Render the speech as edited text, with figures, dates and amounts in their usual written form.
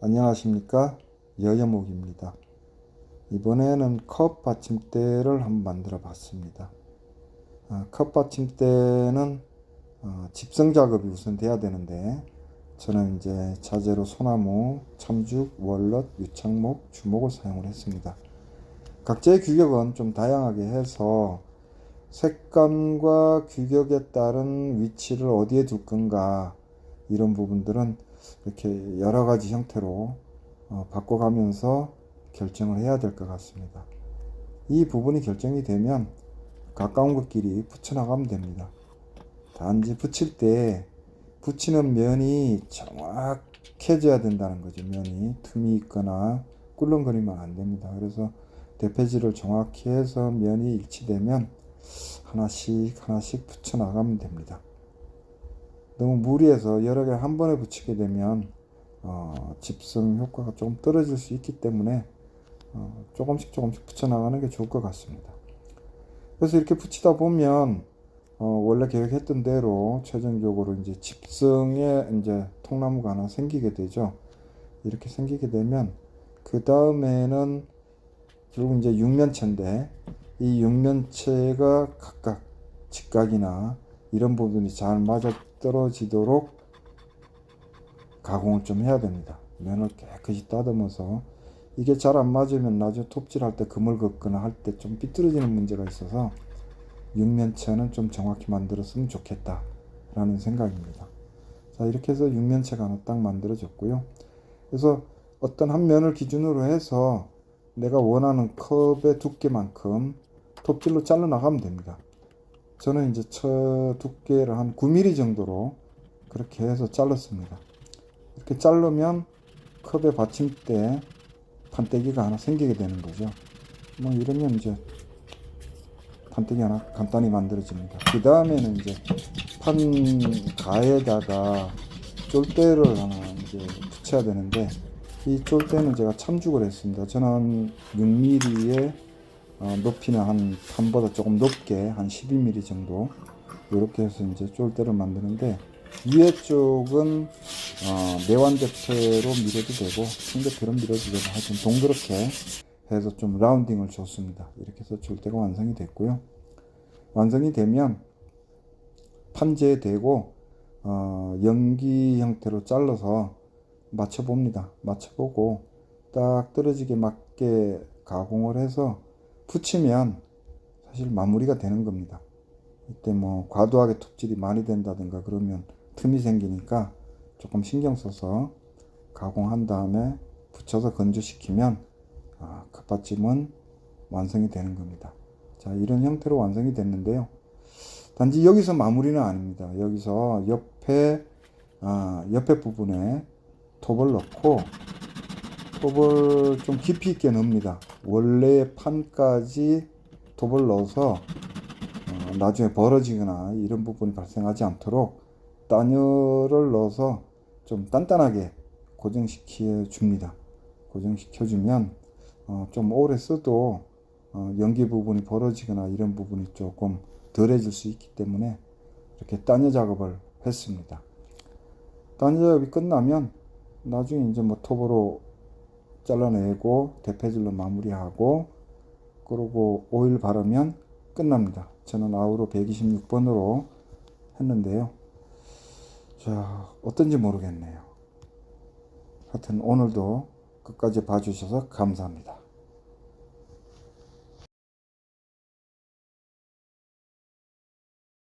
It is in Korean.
안녕하십니까, 여여목입니다. 이번에는 컵 받침대를 한번 만들어 봤습니다. 컵 받침대는 집성 작업이 우선 돼야 되는데, 저는 이제 자재로 소나무, 참죽, 월넛, 유창목, 주목을 사용을 했습니다. 각자의 규격은 좀 다양하게 해서 색감과 규격에 따른 위치를 어디에 둘 건가, 이런 부분들은 이렇게 여러 가지 형태로 바꿔가면서 결정을 해야 될 것 같습니다. 이 부분이 결정이 되면 가까운 것끼리 붙여나가면 됩니다. 단지 붙일 때 붙이는 면이 정확해져야 된다는 거죠. 면이 틈이 있거나 꿀렁거리면 안 됩니다. 그래서 대패질을 정확히 해서 면이 일치되면 하나씩 붙여나가면 됩니다. 너무 무리해서 여러 개 한 번에 붙이게 되면 집성 효과가 조금 떨어질 수 있기 때문에 조금씩 붙여나가는 게 좋을 것 같습니다. 그래서 이렇게 붙이다 보면 원래 계획했던 대로 최종적으로 이제 집성에 이제 통나무가 하나 생기게 되죠. 이렇게 생기게 되면 그 다음에는 결국 이제 육면체인데, 이 육면체가 각각 직각이나 이런 부분이 잘 맞아 떨어지도록 가공을 좀 해야 됩니다. 면을 깨끗이 다듬어서, 이게 잘 안 맞으면 나중에 톱질할 때 금을 긋거나 할 때 좀 삐뚤어지는 문제가 있어서 육면체는 좀 정확히 만들었으면 좋겠다 라는 생각입니다. 자, 이렇게 해서 육면체가 하나 딱 만들어졌고요. 그래서 어떤 한 면을 기준으로 해서 내가 원하는 컵의 두께만큼 톱질로 잘라 나가면 됩니다. 저는 이제 두께를 한 9mm 정도로 그렇게 해서 잘랐습니다. 이렇게 자르면 컵의 받침대 판때기가 하나 생기게 되는 거죠. 뭐 이러면 이제 판때기 하나 간단히 만들어집니다. 그 다음에는 이제 판 가에다가 쫄대를 하나 이제 붙여야 되는데, 이 쫄대는 제가 참죽을 했습니다. 저는 6mm의 높이는 한 판보다 조금 높게 한 12mm 정도 이렇게 해서 이제 쫄대를 만드는데, 위에 쪽은 내완대패로 밀어도 되고 승대패로 밀어도 되고 하여튼 동그랗게 해서 좀 라운딩을 줬습니다. 이렇게 해서 쫄대가 완성이 됐고요. 완성이 되면 판재에 대고 연기 형태로 잘라서 맞춰봅니다. 맞춰보고 딱 떨어지게 맞게 가공을 해서 붙이면 사실 마무리가 되는 겁니다. 이때 뭐 과도하게 톱질이 많이 된다든가 그러면 틈이 생기니까 조금 신경 써서 가공한 다음에 붙여서 건조시키면 컵받침은 완성이 되는 겁니다. 자, 이런 형태로 완성이 됐는데요. 단지 여기서 마무리는 아닙니다. 여기서 옆에 부분에 톱을 넣고 톱을 좀 깊이 있게 넣습니다. 원래 판까지 톱을 넣어서 나중에 벌어지거나 이런 부분이 발생하지 않도록 단열을 넣어서 좀 단단하게 고정시켜 줍니다. 고정시켜 주면 좀 오래 써도 연기 부분이 벌어지거나 이런 부분이 조금 덜해질 수 있기 때문에 이렇게 단열 작업을 했습니다. 단열 작업이 끝나면 나중에 이제 뭐 톱으로 잘라내고 대패질로 마무리하고 그리고 오일 바르면 끝납니다. 저는 아우로 126번으로 했는데요. 자, 어떤지 모르겠네요. 하여튼 오늘도 끝까지 봐주셔서 감사합니다.